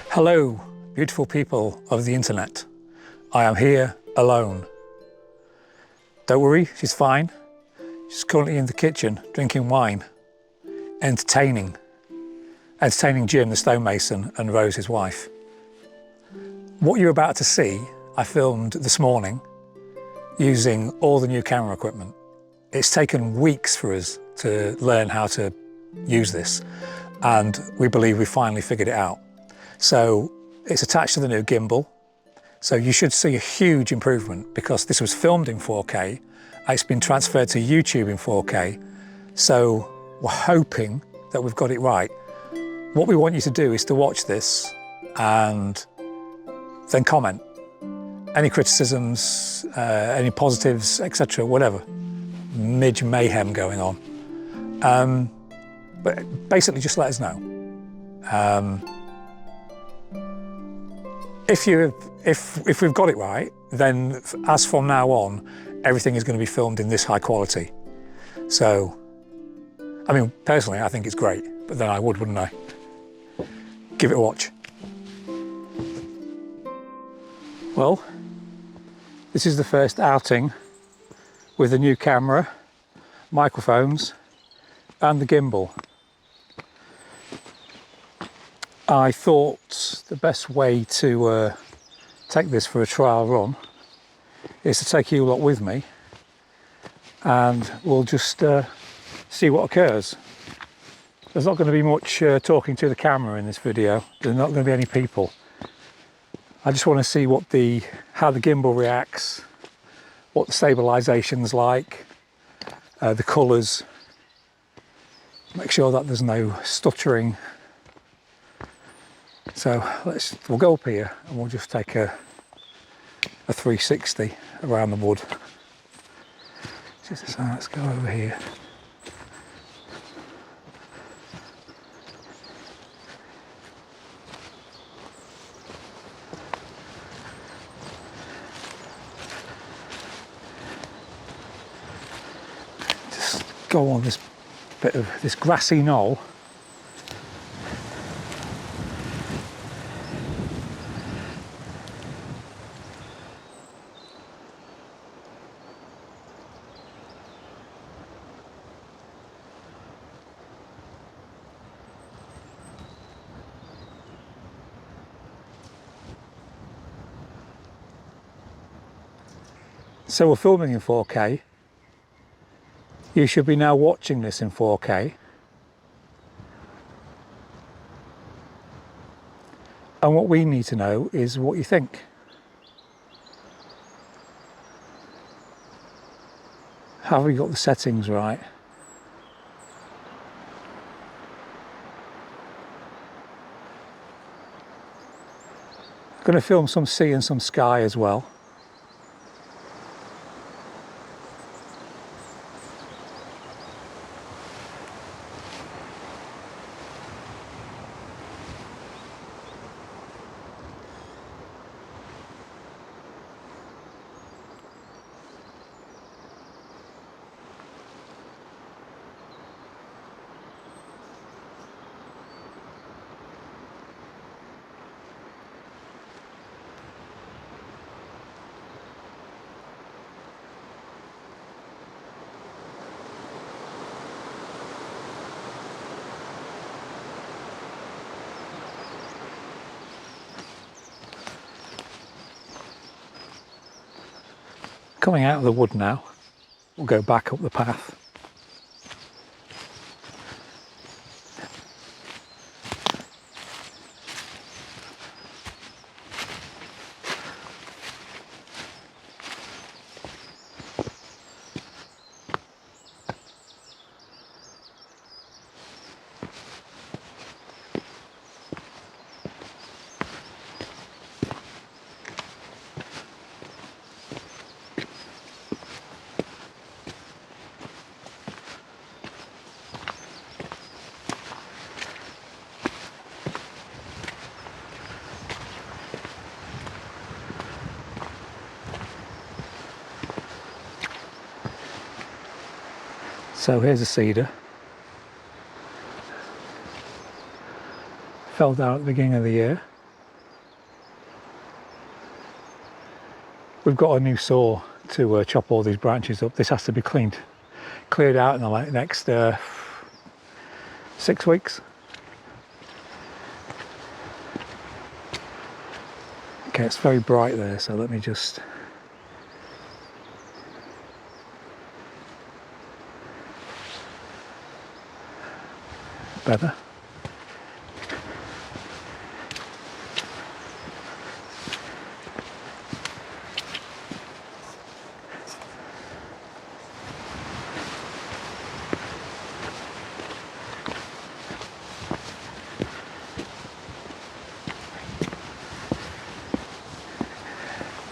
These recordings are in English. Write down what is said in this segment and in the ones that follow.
Hello, beautiful people of the internet. I am here alone. Don't worry, she's fine. She's currently in the kitchen drinking wine, entertaining Jim, the stonemason, and Rose, his wife. What you're about to see, I filmed this morning using all the new camera equipment. It's taken weeks for us to learn how to use this, and we believe we finally figured it out. So it's attached to the new gimbal. So you should see a huge improvement because this was filmed in 4K. It's been transferred to YouTube in 4K. So we're hoping that we've got it right. What we want you to do is to watch this and then comment. Any criticisms, any positives, etc., whatever. Midge mayhem going on. But basically just let us know. If we've got it right, then as from now on, everything is going to be filmed in this high quality. So, I mean, personally, I think it's great, but then I would, wouldn't I? Give it a watch. Well, this is the first outing with the new camera, microphones, and the gimbal. I thought the best way to take this for a trial run is to take you lot with me, and we'll just see what occurs. There's not going to be much talking to the camera in this video. There's not going to be any people. I just want to see how the gimbal reacts, what the stabilisation's like, the colours, make sure that there's no stuttering. So we'll go up here and we'll just take a 360 around the wood. So let's go over here. Just go on this bit of this grassy knoll. So we're filming in 4K. You should be now watching this in 4K. And what we need to know is what you think. Have we got the settings right? I'm going to film some sea and some sky as well. Coming out of the wood now, we'll go back up the path. So here's a cedar. fell down at the beginning of the year. We've got a new saw to chop all these branches up. This has to be cleared out in the next 6 weeks. Okay, it's very bright there, so let me just... Better.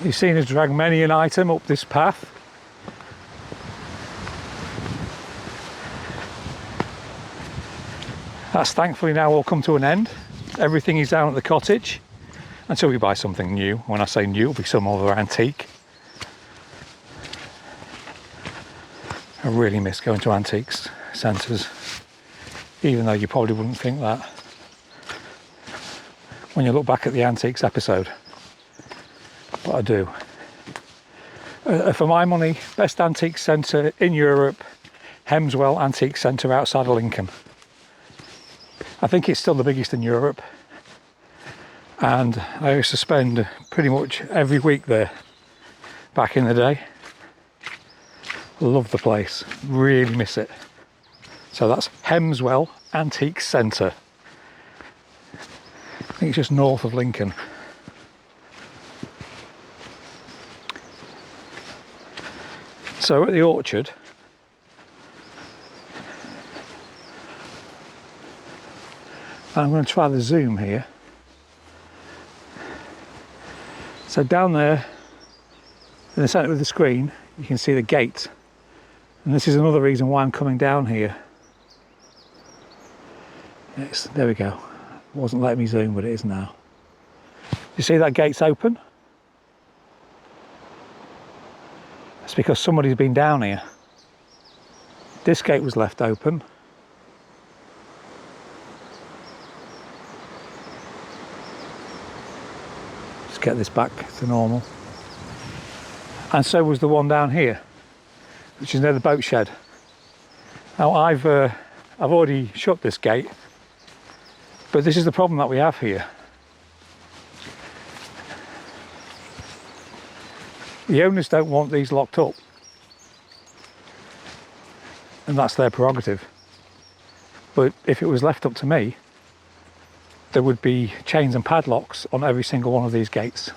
You've seen us drag many an item up this path. That's thankfully now all come to an end. Everything is down at the cottage until we buy something new. When I say new, it'll be some other antique. I really miss going to antiques centres, even though you probably wouldn't think that when you look back at the antiques episode. But I do. For my money, best antique centre in Europe, Hemswell Antique Centre outside of Lincoln. I think it's still the biggest in Europe, and I used to spend pretty much every week there back in the day. Love the place, really miss it. So that's Hemswell Antique Centre. I think it's just north of Lincoln. So at the orchard, I'm going to try the zoom here. So down there in the centre of the screen you can see the gate, and this is another reason why I'm coming down here. There we go. It wasn't letting me zoom, but it is now. You see that gate's open? It's because somebody's been down here. This gate was left open. Just get this back to normal. And so was the one down here, which is near the boat shed. Now I've already shut this gate, but this is the problem that we have here. The owners don't want these locked up, and that's their prerogative. But if it was left up to me, there would be chains and padlocks on every single one of these gates.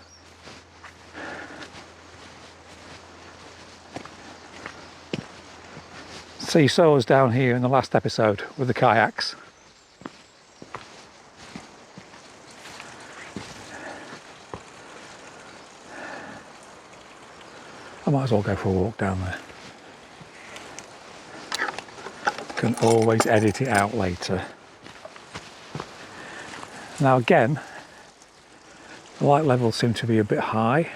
So you saw us down here in the last episode with the kayaks. I might as well go for a walk down there. Can always edit it out later. Now again, the light levels seem to be a bit high.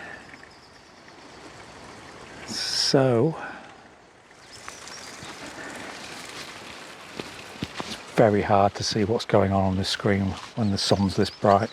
So it's very hard to see what's going on this screen when the sun's this bright.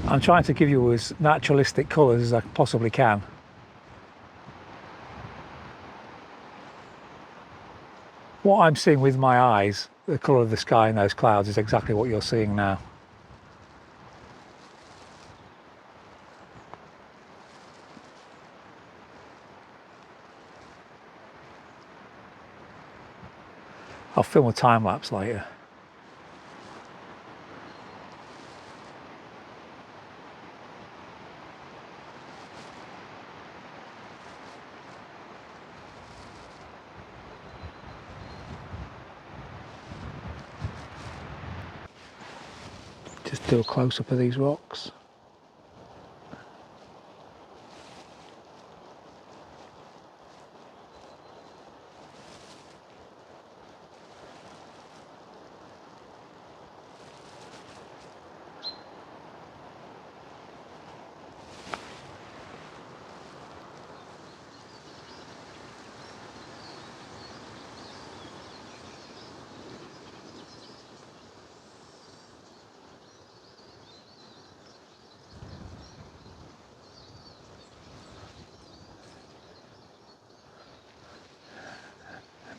I'm trying to give you as naturalistic colours as I possibly can. What I'm seeing with my eyes, the colour of the sky and those clouds, is exactly what you're seeing now. I'll film a time lapse later. Just do a close-up of these rocks.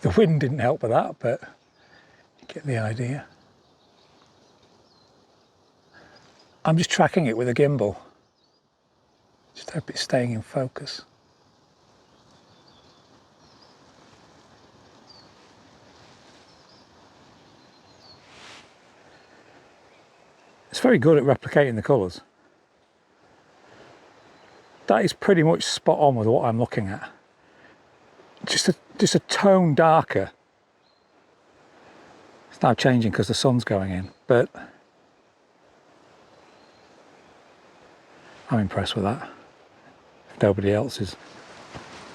The wind didn't help with that, but you get the idea. I'm just tracking it with a gimbal. Just hope it's staying in focus. It's very good at replicating the colours. That is pretty much spot on with what I'm looking at. Just a tone darker. It's now changing because the sun's going in, but I'm impressed with that. If nobody else is.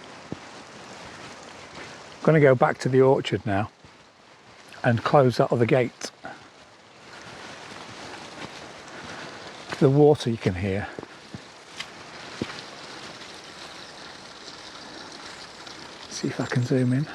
I'm going to go back to the orchard now and close that other gate. The water you can hear. See if I can zoom in.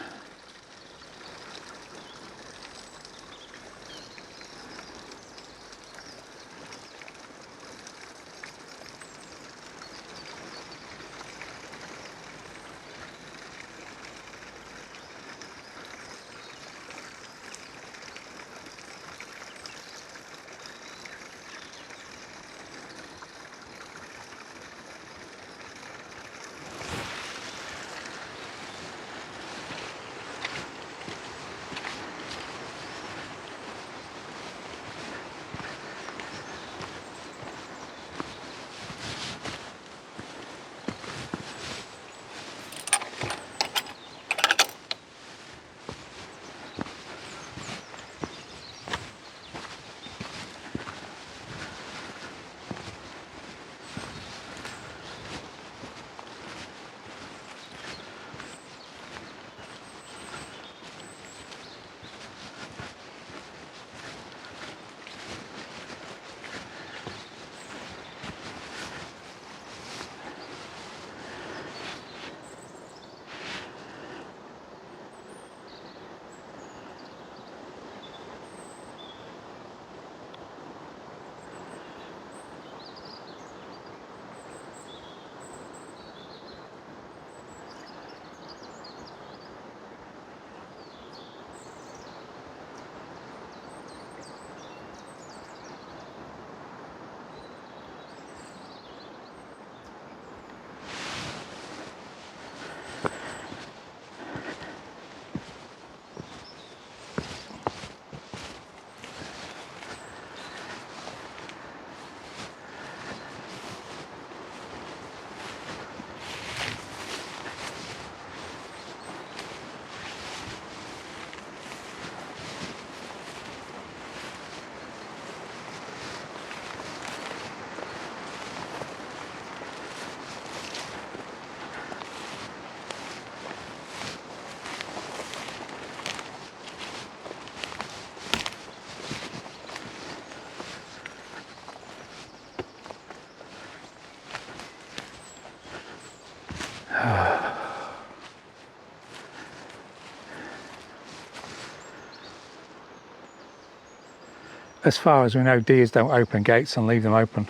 As far as we know, deers don't open gates and leave them open.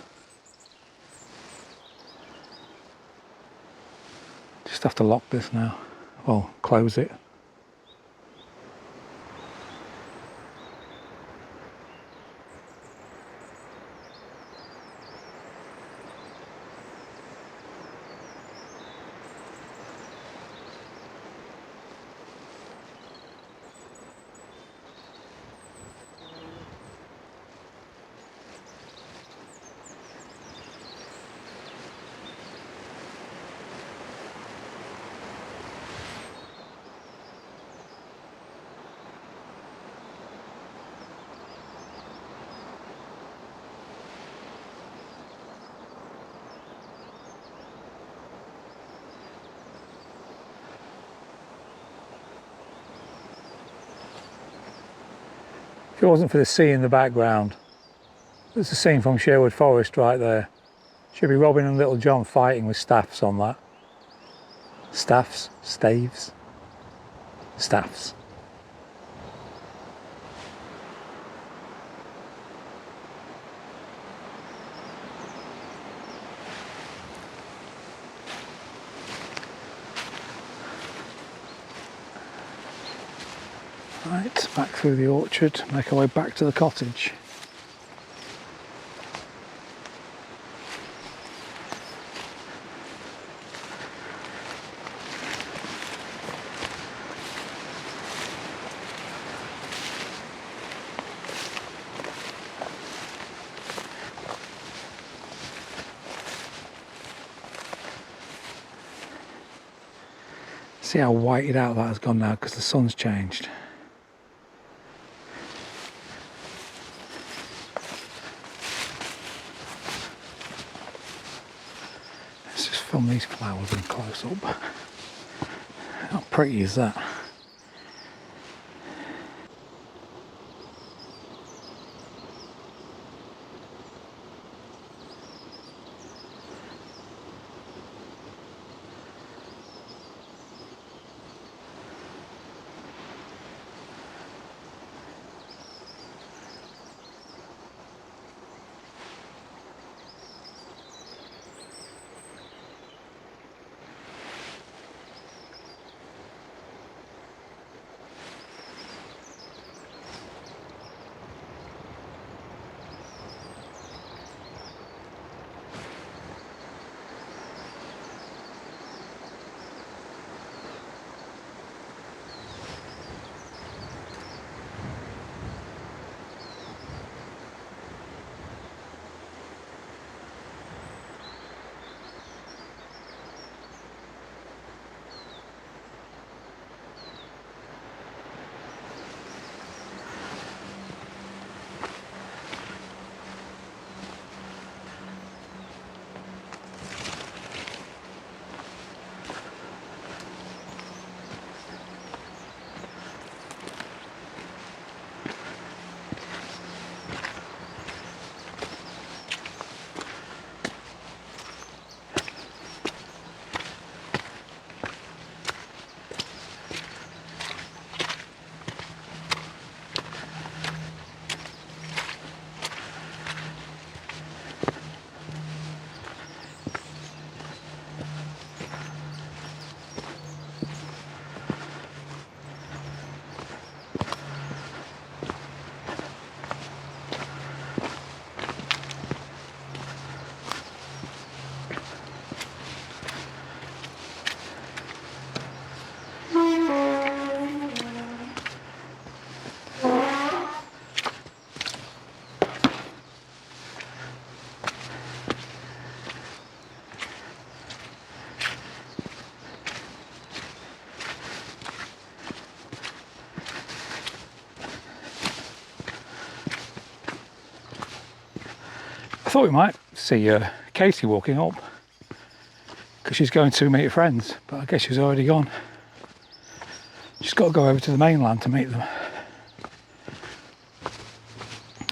Just have to lock this now. Well, close it. If it wasn't for the sea in the background, there's a scene from Sherwood Forest right there. Should be Robin and Little John fighting with staffs on that. Staffs? Staves? Staffs. Right, back through the orchard, make our way back to the cottage. See how whited out that has gone now because the sun's changed. Let's just film these flowers in close up. How pretty is that? I thought we might see Katie walking up because she's going to meet her friends, but I guess she's already gone. She's got to go over to the mainland to meet them.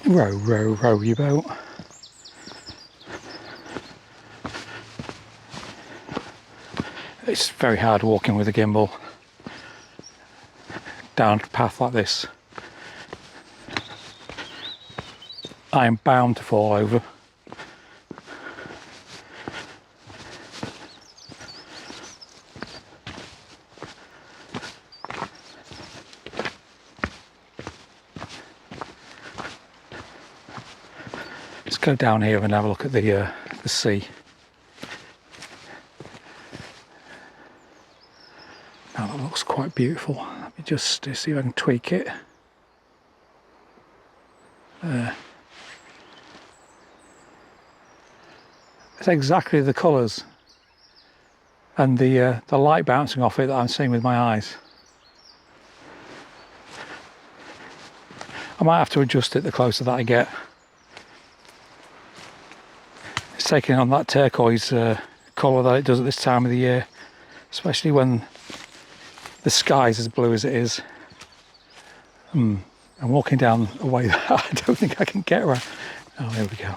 Row, row, row your boat. It's very hard walking with a gimbal down a path like this. I am bound to fall over. Let's go down here and have a look at the sea. Now that looks quite beautiful. Let me just see if I can tweak it. There. It's exactly the colours and the light bouncing off it that I'm seeing with my eyes. I might have to adjust it the closer that I get. It's taking on that turquoise colour that it does at this time of the year, especially when the sky's as blue as it is. I'm walking down a way that I don't think I can get around. Oh, there we go.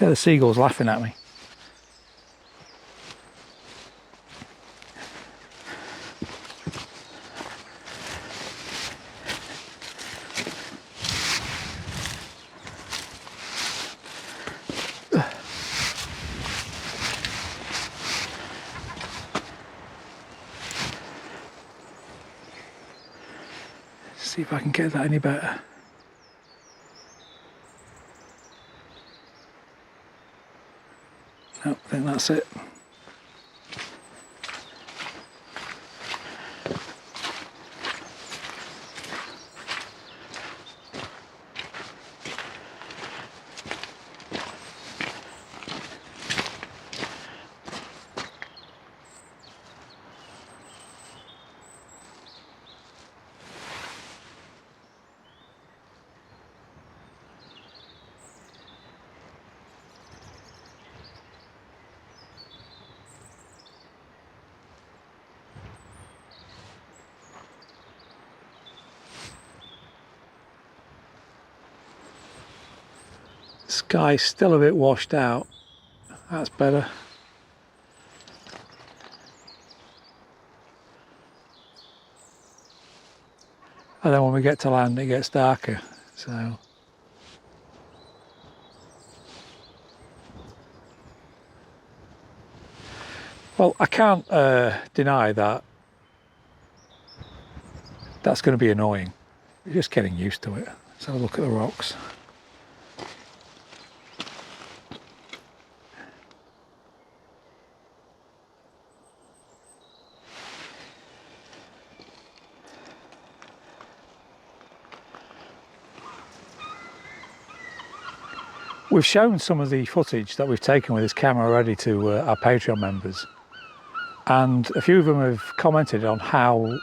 Yeah, the seagulls laughing at me. See if I can get that any better. No, I think that's it. Sky's still a bit washed out. That's better. And then when we get to land, it gets darker. So well, I can't deny that that's going to be annoying. You're just getting used to it. Let's have a look at the rocks. We've shown some of the footage that we've taken with this camera already to our Patreon members, and a few of them have commented on how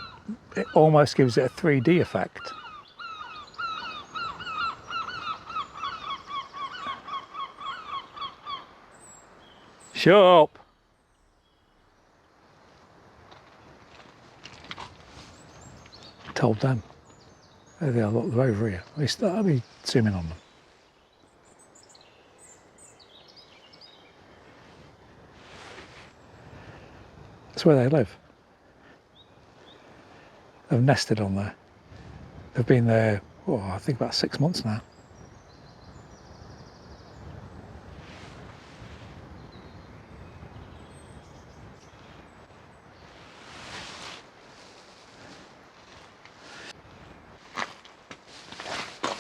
it almost gives it a 3D effect. Shut up! Told them. There they are, look, they're over here. Let me zoom in on them. That's where they live. They've nested on there. They've been there, oh, I think about 6 months now.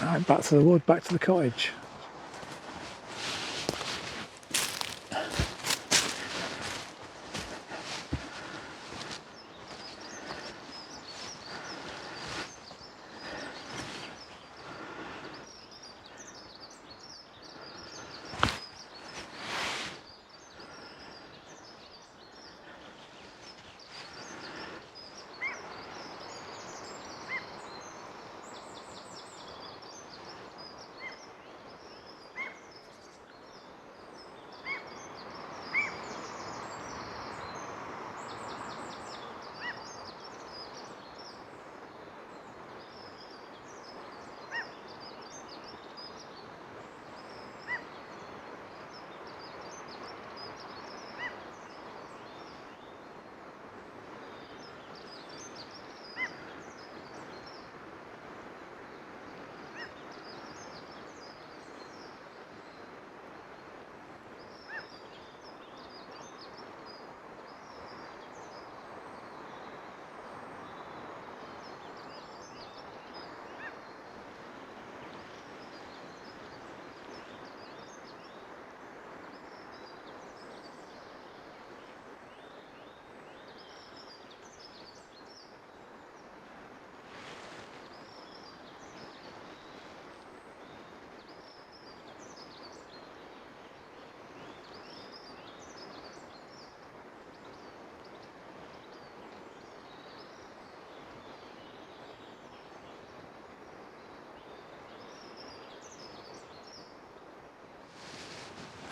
Right, back to the wood, back to the cottage.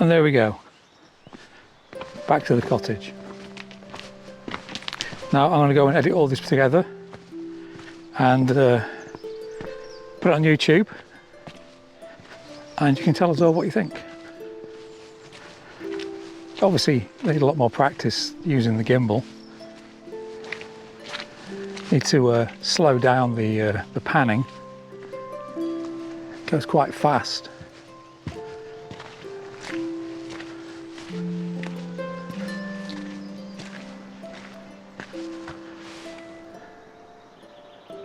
And there we go, back to the cottage. Now I'm going to go and edit all this together and put it on YouTube, and you can tell us all what you think. Obviously, need a lot more practice using the gimbal. Need to slow down the panning. It goes quite fast.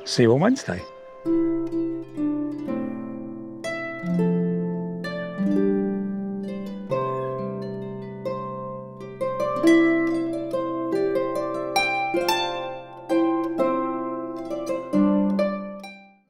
See you on Wednesday.